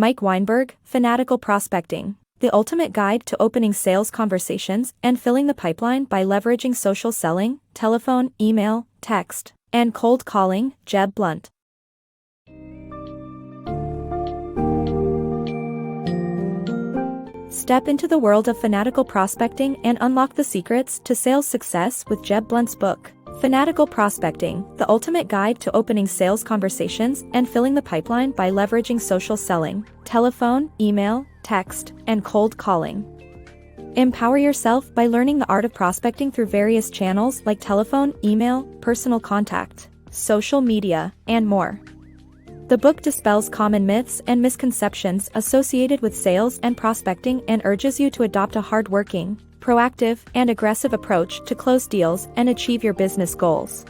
Mike Weinberg, Fanatical Prospecting, the ultimate guide to opening sales conversations and filling the pipeline by leveraging social selling, telephone, email, text, and cold calling. Jeb Blunt. Step into the world of fanatical prospecting and unlock the secrets to sales success with Jeb Blunt's book, Fanatical Prospecting, the ultimate guide to opening sales conversations and filling the pipeline by leveraging social selling, telephone, email, text, and cold calling. Empower yourself by learning the art of prospecting through various channels like telephone, email, personal contact, social media, and more. The book dispels common myths and misconceptions associated with sales and prospecting and urges you to adopt a hard-working, proactive, and aggressive approach to close deals and achieve your business goals.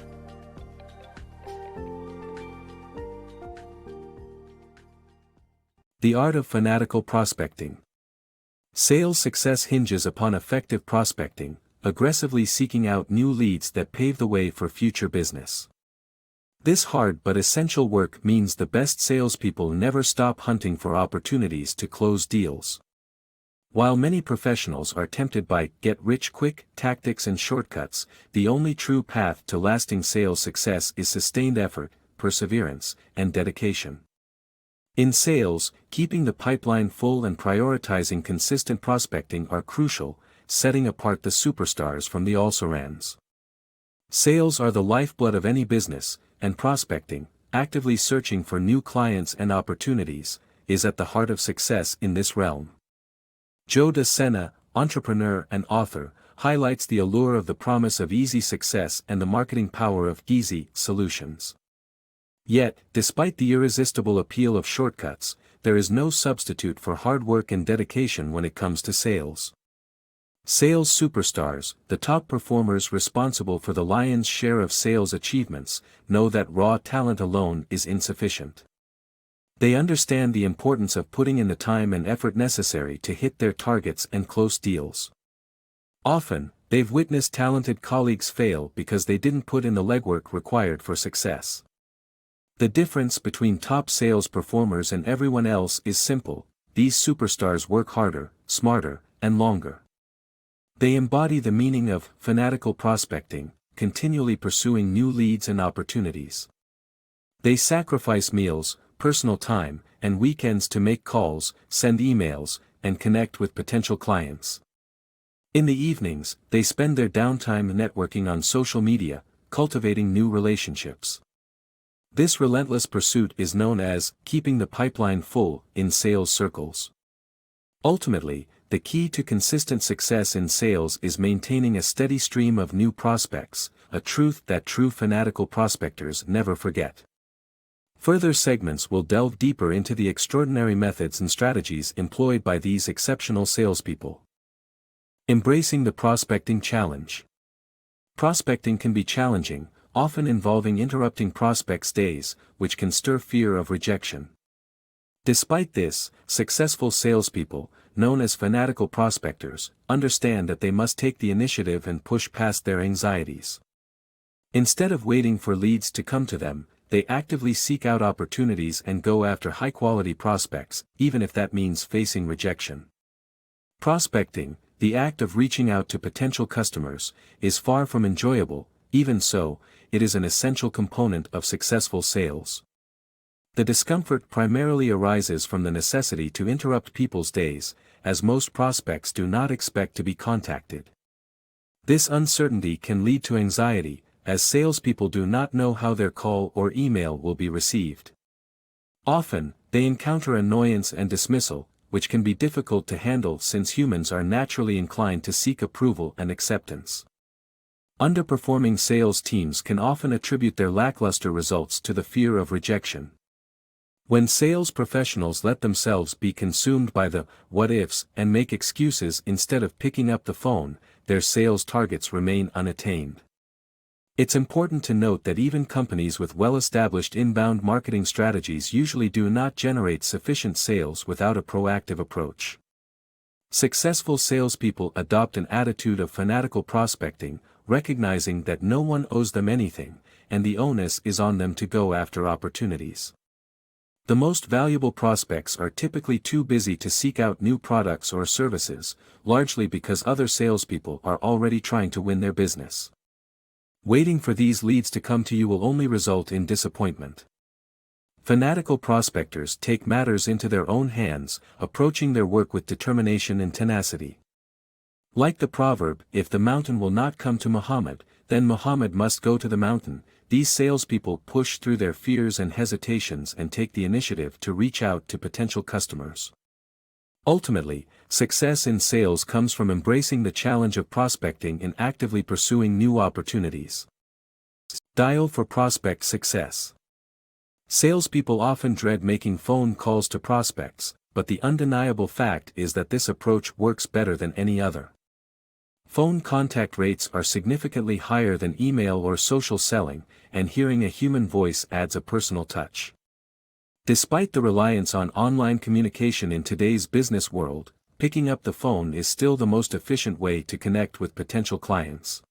The Art of Fanatical Prospecting. Sales success hinges upon effective prospecting, aggressively seeking out new leads that pave the way for future business. This hard but essential work means the best salespeople never stop hunting for opportunities to close deals. While many professionals are tempted by get-rich-quick tactics and shortcuts, the only true path to lasting sales success is sustained effort, perseverance, and dedication. In sales, keeping the pipeline full and prioritizing consistent prospecting are crucial, setting apart the superstars from the also-rans. Sales are the lifeblood of any business, and prospecting, actively searching for new clients and opportunities, is at the heart of success in this realm. Joe DeSena, entrepreneur and author, highlights the allure of the promise of easy success and the marketing power of easy solutions. Yet, despite the irresistible appeal of shortcuts, there is no substitute for hard work and dedication when it comes to sales. Sales superstars, the top performers responsible for the lion's share of sales achievements, know that raw talent alone is insufficient. They understand the importance of putting in the time and effort necessary to hit their targets and close deals. Often, they've witnessed talented colleagues fail because they didn't put in the legwork required for success. The difference between top sales performers and everyone else is simple: these superstars work harder, smarter, and longer. They embody the meaning of fanatical prospecting, continually pursuing new leads and opportunities. They sacrifice meals, personal time, and weekends to make calls, send emails, and connect with potential clients. In the evenings, they spend their downtime networking on social media, cultivating new relationships. This relentless pursuit is known as keeping the pipeline full in sales circles. Ultimately, the key to consistent success in sales is maintaining a steady stream of new prospects, a truth that true fanatical prospectors never forget. Further segments will delve deeper into the extraordinary methods and strategies employed by these exceptional salespeople. Embracing the prospecting challenge. Prospecting can be challenging, often involving interrupting prospects' days, which can stir fear of rejection. Despite this, successful salespeople, known as fanatical prospectors, understand that they must take the initiative and push past their anxieties. Instead of waiting for leads to come to them, they actively seek out opportunities and go after high-quality prospects, even if that means facing rejection. Prospecting, the act of reaching out to potential customers, is far from enjoyable. Even so, it is an essential component of successful sales. The discomfort primarily arises from the necessity to interrupt people's days, as most prospects do not expect to be contacted. This uncertainty can lead to anxiety, as salespeople do not know how their call or email will be received. Often, they encounter annoyance and dismissal, which can be difficult to handle since humans are naturally inclined to seek approval and acceptance. Underperforming sales teams can often attribute their lackluster results to the fear of rejection. When sales professionals let themselves be consumed by the what-ifs and make excuses instead of picking up the phone, their sales targets remain unattained. It's important to note that even companies with well-established inbound marketing strategies usually do not generate sufficient sales without a proactive approach. Successful salespeople adopt an attitude of fanatical prospecting, recognizing that no one owes them anything, and the onus is on them to go after opportunities. The most valuable prospects are typically too busy to seek out new products or services, largely because other salespeople are already trying to win their business. Waiting for these leads to come to you will only result in disappointment. Fanatical prospectors take matters into their own hands, approaching their work with determination and tenacity. Like the proverb, "If the mountain will not come to Muhammad, then Muhammad must go to the mountain," these salespeople push through their fears and hesitations and take the initiative to reach out to potential customers. Ultimately, success in sales comes from embracing the challenge of prospecting and actively pursuing new opportunities. Dial for prospect success. Salespeople often dread making phone calls to prospects, but the undeniable fact is that this approach works better than any other. Phone contact rates are significantly higher than email or social selling, and hearing a human voice adds a personal touch. Despite the reliance on online communication in today's business world, picking up the phone is still the most efficient way to connect with potential clients.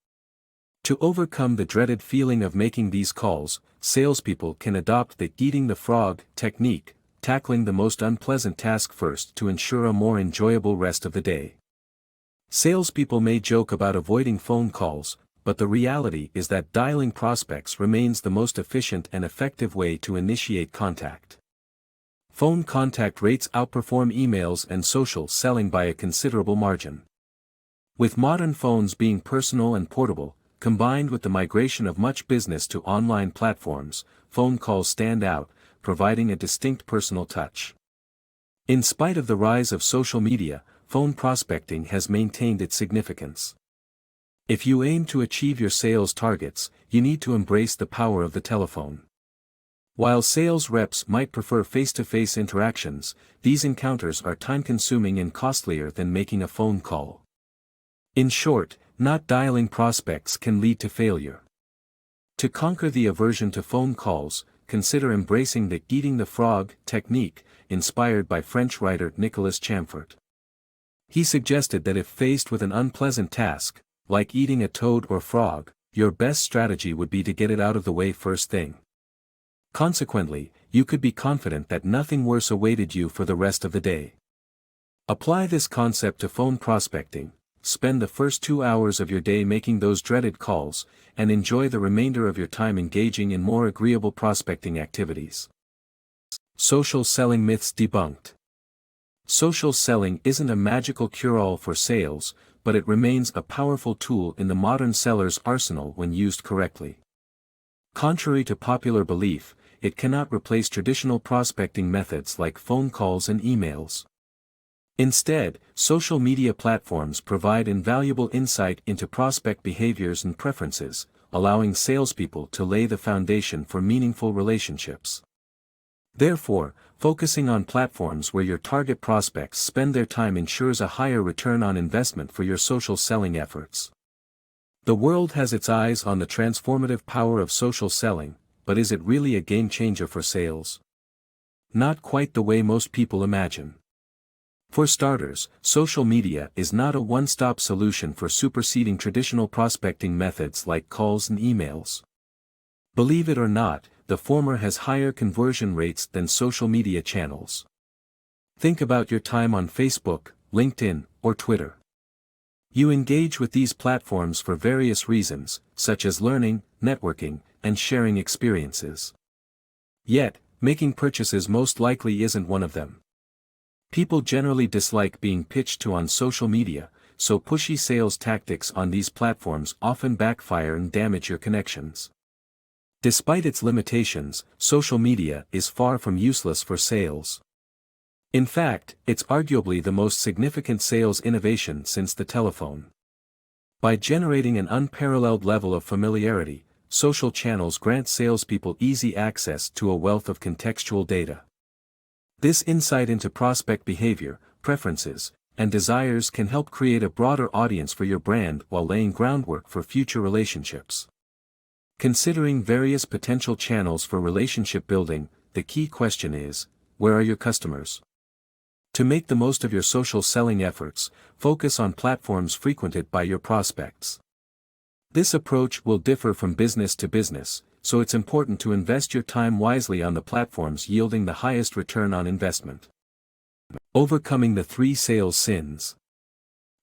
To overcome the dreaded feeling of making these calls, salespeople can adopt the eating the frog technique, tackling the most unpleasant task first to ensure a more enjoyable rest of the day. Salespeople may joke about avoiding phone calls, but the reality is that dialing prospects remains the most efficient and effective way to initiate contact. Phone contact rates outperform emails and social selling by a considerable margin. With modern phones being personal and portable, combined with the migration of much business to online platforms, phone calls stand out, providing a distinct personal touch. In spite of the rise of social media, phone prospecting has maintained its significance. If you aim to achieve your sales targets, you need to embrace the power of the telephone. While sales reps might prefer face-to-face interactions, these encounters are time-consuming and costlier than making a phone call. In short, not dialing prospects can lead to failure. To conquer the aversion to phone calls, consider embracing the eating the frog technique, inspired by French writer Nicolas Chamfort. He suggested that if faced with an unpleasant task, like eating a toad or frog, your best strategy would be to get it out of the way first thing. Consequently, you could be confident that nothing worse awaited you for the rest of the day. Apply this concept to phone prospecting, spend the first 2 hours of your day making those dreaded calls, and enjoy the remainder of your time engaging in more agreeable prospecting activities. Social selling myths debunked. Social selling isn't a magical cure-all for sales, but it remains a powerful tool in the modern seller's arsenal when used correctly. Contrary to popular belief, it cannot replace traditional prospecting methods like phone calls and emails. Instead, social media platforms provide invaluable insight into prospect behaviors and preferences, allowing salespeople to lay the foundation for meaningful relationships. Therefore, focusing on platforms where your target prospects spend their time ensures a higher return on investment for your social selling efforts. The world has its eyes on the transformative power of social selling, but is it really a game changer for sales? Not quite the way most people imagine. For starters, social media is not a one-stop solution for superseding traditional prospecting methods like calls and emails. Believe it or not, the former has higher conversion rates than social media channels. Think about your time on Facebook, LinkedIn, or Twitter. You engage with these platforms for various reasons, such as learning, networking, and sharing experiences. Yet, making purchases most likely isn't one of them. People generally dislike being pitched to on social media, so pushy sales tactics on these platforms often backfire and damage your connections. Despite its limitations, social media is far from useless for sales. In fact, it's arguably the most significant sales innovation since the telephone. By generating an unparalleled level of familiarity, social channels grant salespeople easy access to a wealth of contextual data. This insight into prospect behavior, preferences, and desires can help create a broader audience for your brand while laying groundwork for future relationships. Considering various potential channels for relationship building, the key question is, where are your customers? To make the most of your social selling efforts, focus on platforms frequented by your prospects. This approach will differ from business to business, so it's important to invest your time wisely on the platforms yielding the highest return on investment. Overcoming the 3 sales sins.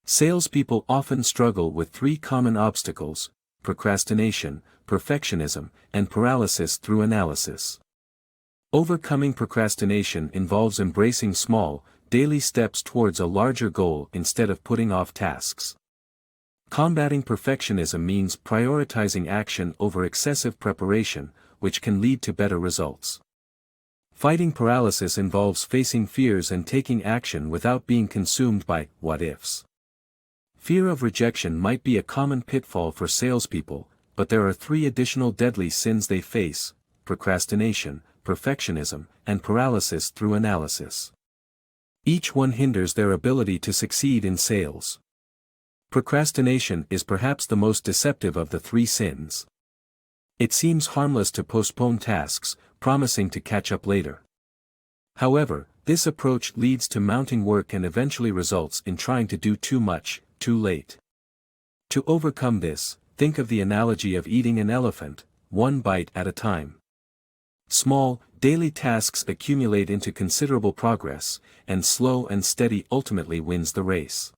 Salespeople often struggle with 3 common obstacles: procrastination, perfectionism, and paralysis through analysis. Overcoming procrastination involves embracing small, daily steps towards a larger goal instead of putting off tasks. Combating perfectionism means prioritizing action over excessive preparation, which can lead to better results. Fighting paralysis involves facing fears and taking action without being consumed by what-ifs. Fear of rejection might be a common pitfall for salespeople, but there are 3 additional deadly sins they face: procrastination, perfectionism, and paralysis through analysis. Each one hinders their ability to succeed in sales. Procrastination is perhaps the most deceptive of the 3 sins. It seems harmless to postpone tasks, promising to catch up later. However, this approach leads to mounting work and eventually results in trying to do too much, too late. To overcome this, think of the analogy of eating an elephant, one bite at a time. Small, daily tasks accumulate into considerable progress, and slow and steady ultimately wins the race.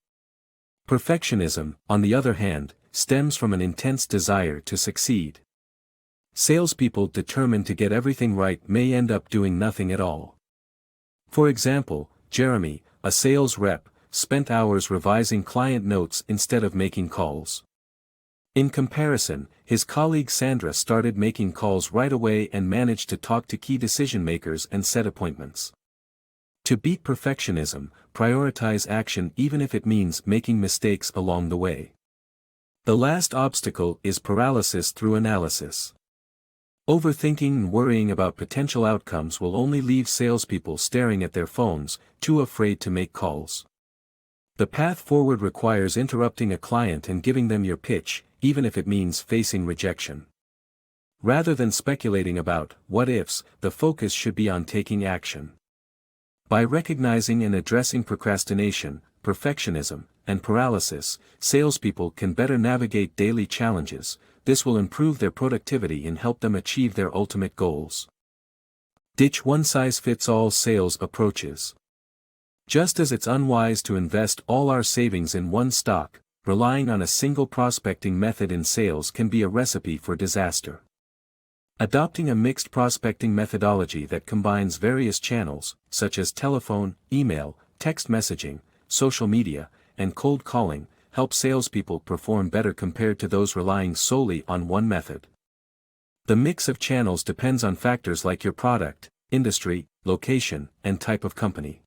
Perfectionism, on the other hand, stems from an intense desire to succeed. Salespeople determined to get everything right may end up doing nothing at all. For example, Jeremy, a sales rep, spent hours revising client notes instead of making calls. In comparison, his colleague Sandra started making calls right away and managed to talk to key decision makers and set appointments. To beat perfectionism, prioritize action even if it means making mistakes along the way. The last obstacle is paralysis through analysis. Overthinking and worrying about potential outcomes will only leave salespeople staring at their phones, too afraid to make calls. The path forward requires interrupting a client and giving them your pitch, even if it means facing rejection. Rather than speculating about what-ifs, the focus should be on taking action. By recognizing and addressing procrastination, perfectionism, and paralysis, salespeople can better navigate daily challenges. This will improve their productivity and help them achieve their ultimate goals. Ditch one-size-fits-all sales approaches. Just as it's unwise to invest all our savings in one stock, relying on a single prospecting method in sales can be a recipe for disaster. Adopting a mixed prospecting methodology that combines various channels, such as telephone, email, text messaging, social media, and cold calling, helps salespeople perform better compared to those relying solely on one method. The mix of channels depends on factors like your product, industry, location, and type of company.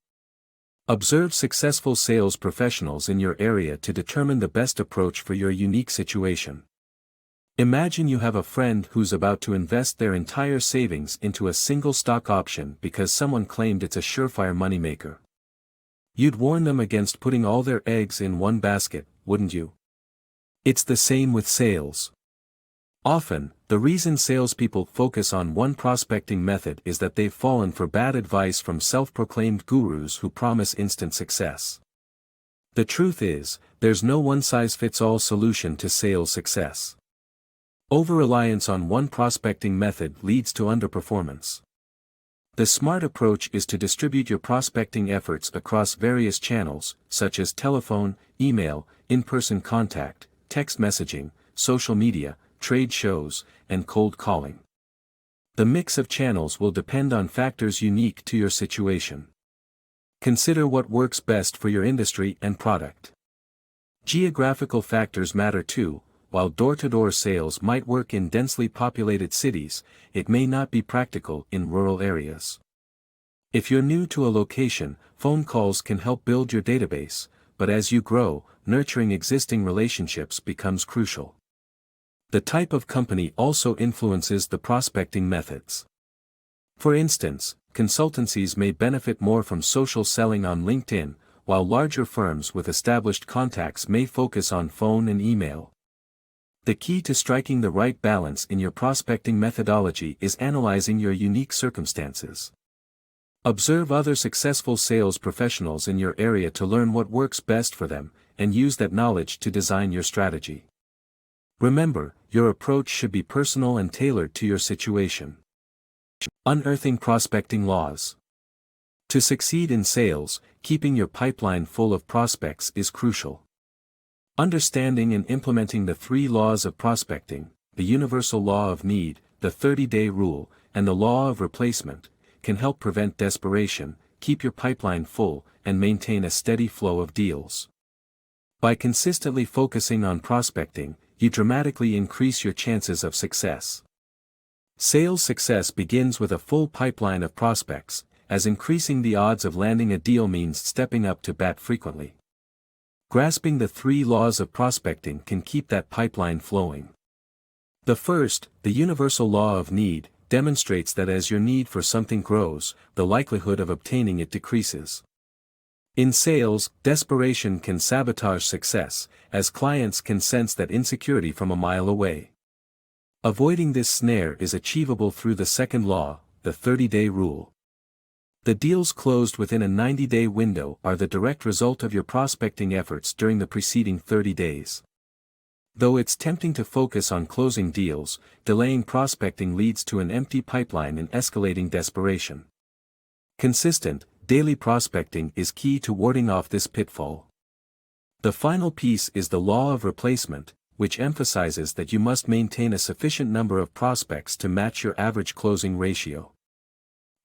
Observe successful sales professionals in your area to determine the best approach for your unique situation. Imagine you have a friend who's about to invest their entire savings into a single stock option because someone claimed it's a surefire moneymaker. You'd warn them against putting all their eggs in one basket, wouldn't you? It's the same with sales. Often, the reason salespeople focus on one prospecting method is that they've fallen for bad advice from self-proclaimed gurus who promise instant success. The truth is, there's no one-size-fits-all solution to sales success. Over-reliance on one prospecting method leads to underperformance. The smart approach is to distribute your prospecting efforts across various channels, such as telephone, email, in-person contact, text messaging, social media, trade shows, and cold calling. The mix of channels will depend on factors unique to your situation. Consider what works best for your industry and product. Geographical factors matter too. While door-to-door sales might work in densely populated cities, it may not be practical in rural areas. If you're new to a location, phone calls can help build your database, but as you grow, nurturing existing relationships becomes crucial. The type of company also influences the prospecting methods. For instance, consultancies may benefit more from social selling on LinkedIn, while larger firms with established contacts may focus on phone and email. The key to striking the right balance in your prospecting methodology is analyzing your unique circumstances. Observe other successful sales professionals in your area to learn what works best for them, and use that knowledge to design your strategy. Remember, your approach should be personal and tailored to your situation. Unearthing prospecting laws. To succeed in sales, keeping your pipeline full of prospects is crucial. Understanding and implementing the 3 laws of prospecting, the universal law of need, the 30-day rule, and the law of replacement, can help prevent desperation, keep your pipeline full, and maintain a steady flow of deals. By consistently focusing on prospecting, you dramatically increase your chances of success. Sales success begins with a full pipeline of prospects, as increasing the odds of landing a deal means stepping up to bat frequently. Grasping the 3 laws of prospecting can keep that pipeline flowing. The first, the universal law of need, demonstrates that as your need for something grows, the likelihood of obtaining it decreases. In sales, desperation can sabotage success, as clients can sense that insecurity from a mile away. Avoiding this snare is achievable through the second law, the 30-day rule. The deals closed within a 90-day window are the direct result of your prospecting efforts during the preceding 30 days. Though it's tempting to focus on closing deals, delaying prospecting leads to an empty pipeline and escalating desperation. Consistent, daily prospecting is key to warding off this pitfall. The final piece is the law of replacement, which emphasizes that you must maintain a sufficient number of prospects to match your average closing ratio.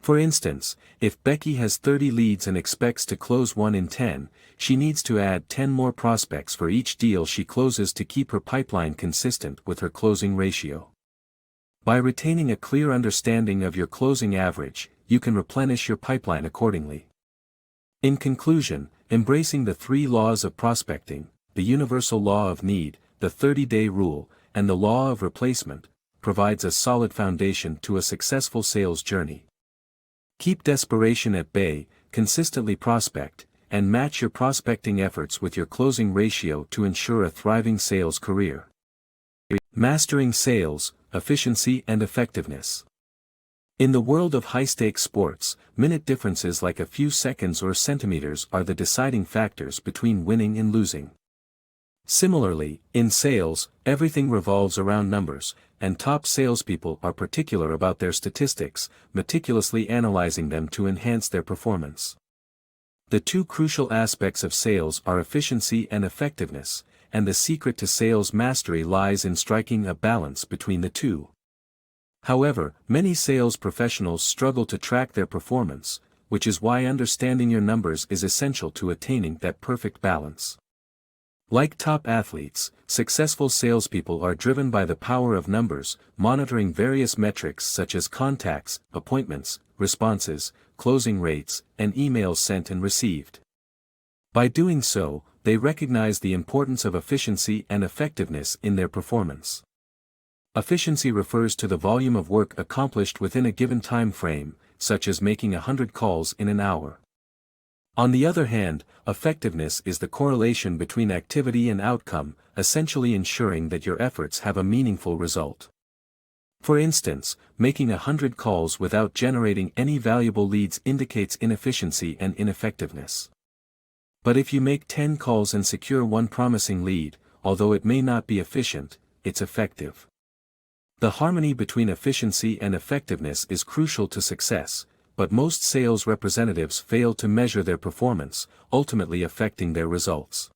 For instance, if Becky has 30 leads and expects to close 1 in 10, she needs to add 10 more prospects for each deal she closes to keep her pipeline consistent with her closing ratio. By retaining a clear understanding of your closing average, you can replenish your pipeline accordingly. In conclusion, embracing the 3 laws of prospecting, the universal law of need, the 30-day rule, and the law of replacement, provides a solid foundation to a successful sales journey. Keep desperation at bay, consistently prospect, and match your prospecting efforts with your closing ratio to ensure a thriving sales career. Mastering sales, efficiency and effectiveness. In the world of high-stakes sports, minute differences like a few seconds or centimeters are the deciding factors between winning and losing. Similarly, in sales, everything revolves around numbers, and top salespeople are particular about their statistics, meticulously analyzing them to enhance their performance. The 2 crucial aspects of sales are efficiency and effectiveness, and the secret to sales mastery lies in striking a balance between the 2. However, many sales professionals struggle to track their performance, which is why understanding your numbers is essential to attaining that perfect balance. Like top athletes, successful salespeople are driven by the power of numbers, monitoring various metrics such as contacts, appointments, responses, closing rates, and emails sent and received. By doing so, they recognize the importance of efficiency and effectiveness in their performance. Efficiency refers to the volume of work accomplished within a given time frame, such as making 100 calls in an hour. On the other hand, effectiveness is the correlation between activity and outcome, essentially ensuring that your efforts have a meaningful result. For instance, making 100 calls without generating any valuable leads indicates inefficiency and ineffectiveness. But if you make 10 calls and secure 1 promising lead, although it may not be efficient, it's effective. The harmony between efficiency and effectiveness is crucial to success, but most sales representatives fail to measure their performance, ultimately affecting their results.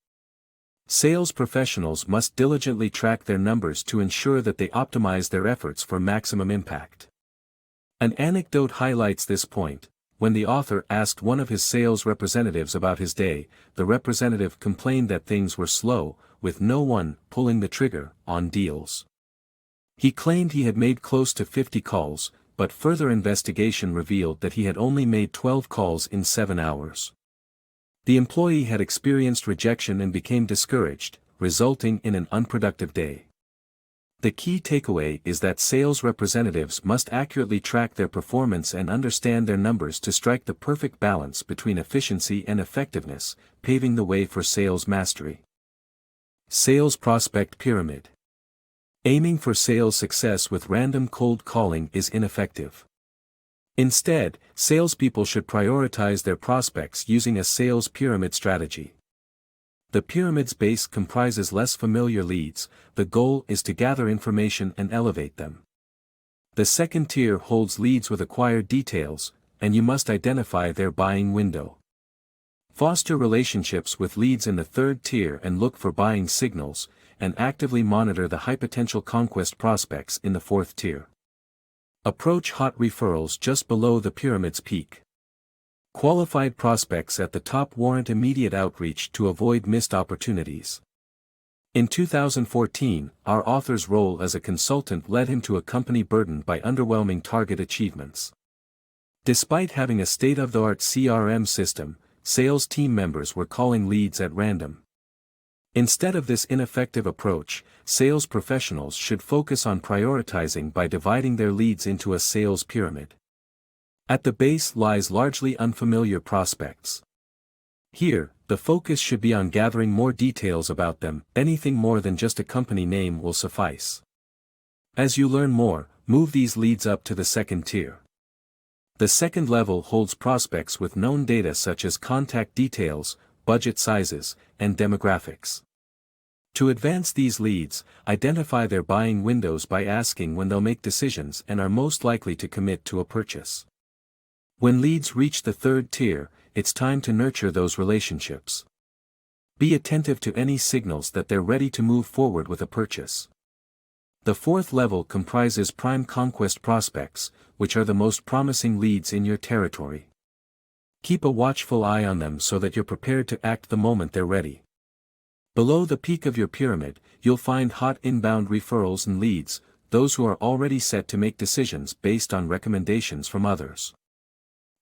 Sales professionals must diligently track their numbers to ensure that they optimize their efforts for maximum impact. An anecdote highlights this point. When the author asked one of his sales representatives about his day, the representative complained that things were slow, with no one pulling the trigger on deals. He claimed he had made close to 50 calls, but further investigation revealed that he had only made 12 calls in 7 hours. The employee had experienced rejection and became discouraged, resulting in an unproductive day. The key takeaway is that sales representatives must accurately track their performance and understand their numbers to strike the perfect balance between efficiency and effectiveness, paving the way for sales mastery. Sales Prospect Pyramid. Aiming for sales success with random cold calling is ineffective. Instead, salespeople should prioritize their prospects using a sales pyramid strategy. The pyramid's base comprises less familiar leads. The goal is to gather information and elevate them. The second tier holds leads with acquired details, and you must identify their buying window. Foster relationships with leads in the third tier and look for buying signals, and actively monitor the high-potential conquest prospects in the fourth tier. Approach hot referrals just below the pyramid's peak. Qualified prospects at the top warrant immediate outreach to avoid missed opportunities. In 2014, our author's role as a consultant led him to a company burdened by underwhelming target achievements. Despite having a state-of-the-art CRM system, sales team members were calling leads at random. Instead of this ineffective approach, sales professionals should focus on prioritizing by dividing their leads into a sales pyramid. At the base lies largely unfamiliar prospects. Here, the focus should be on gathering more details about them. Anything more than just a company name will suffice. As you learn more, move these leads up to the second tier. The second level holds prospects with known data such as contact details, budget sizes, and demographics. To advance these leads, identify their buying windows by asking when they'll make decisions and are most likely to commit to a purchase. When leads reach the third tier, it's time to nurture those relationships. Be attentive to any signals that they're ready to move forward with a purchase. The fourth level comprises prime conquest prospects, which are the most promising leads in your territory. Keep a watchful eye on them so that you're prepared to act the moment they're ready. Below the peak of your pyramid, you'll find hot inbound referrals and leads, those who are already set to make decisions based on recommendations from others.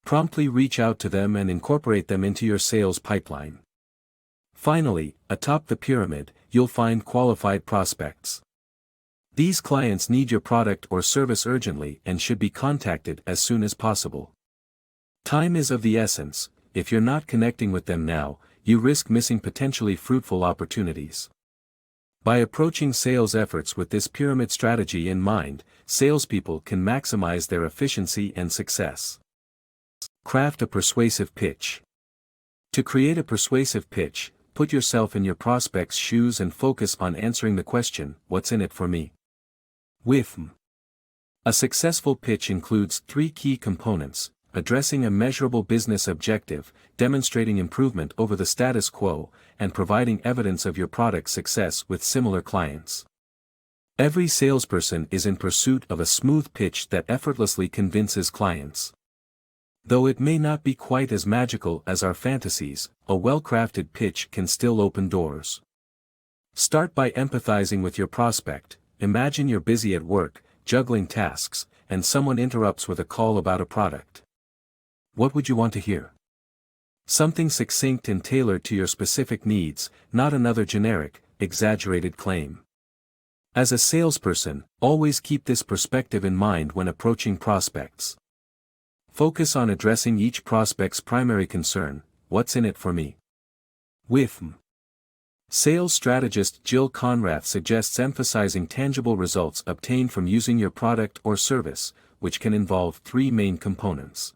Promptly reach out to them and incorporate them into your sales pipeline. Finally, atop the pyramid, you'll find qualified prospects. These clients need your product or service urgently and should be contacted as soon as possible. Time is of the essence. If you're not connecting with them now, you risk missing potentially fruitful opportunities. By approaching sales efforts with this pyramid strategy in mind, salespeople can maximize their efficiency and success. Craft a persuasive pitch. To create a persuasive pitch, put yourself in your prospect's shoes and focus on answering the question, "What's in it for me?" With a successful pitch includes three key components: addressing a measurable business objective, demonstrating improvement over the status quo, and providing evidence of your product's success with similar clients. Every salesperson is in pursuit of a smooth pitch that effortlessly convinces clients. Though it may not be quite as magical as our fantasies, a well-crafted pitch can still open doors. Start by empathizing with your prospect. Imagine you're busy at work, juggling tasks, and someone interrupts with a call about a product. What would you want to hear? Something succinct and tailored to your specific needs, not another generic, exaggerated claim. As a salesperson, always keep this perspective in mind when approaching prospects. Focus on addressing each prospect's primary concern: "What's in it for me?" With sales strategist Jill Conrath suggests emphasizing tangible results obtained from using your product or service, which can involve three main components.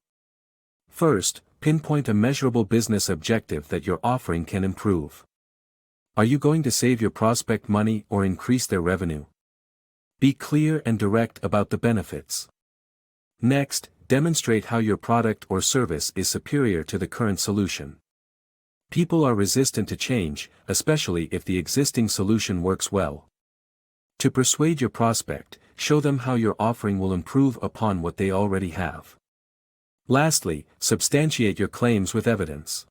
First, pinpoint a measurable business objective that your offering can improve. Are you going to save your prospect money or increase their revenue? Be clear and direct about the benefits. Next, demonstrate how your product or service is superior to the current solution. People are resistant to change, especially if the existing solution works well. To persuade your prospect, show them how your offering will improve upon what they already have. Lastly, substantiate your claims with evidence.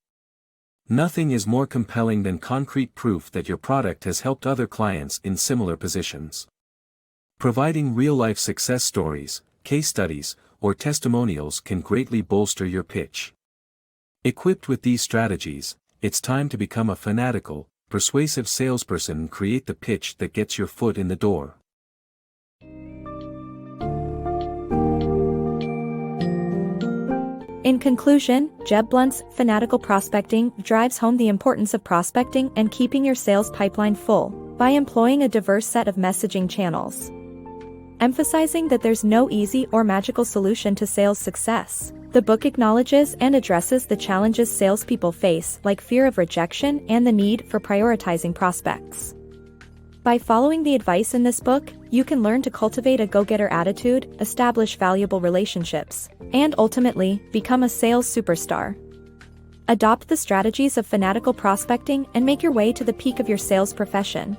Nothing is more compelling than concrete proof that your product has helped other clients in similar positions. Providing real-life success stories, case studies, or testimonials can greatly bolster your pitch. Equipped with these strategies, it's time to become a fanatical, persuasive salesperson and create the pitch that gets your foot in the door. In conclusion, Jeb Blunt's Fanatical Prospecting drives home the importance of prospecting and keeping your sales pipeline full by employing a diverse set of messaging channels. Emphasizing that there's no easy or magical solution to sales success, The book acknowledges and addresses the challenges salespeople face, like fear of rejection and the need for prioritizing prospects. By following the advice in this book, you can learn to cultivate a go-getter attitude, establish valuable relationships, and ultimately, become a sales superstar. Adopt the strategies of fanatical prospecting and make your way to the peak of your sales profession.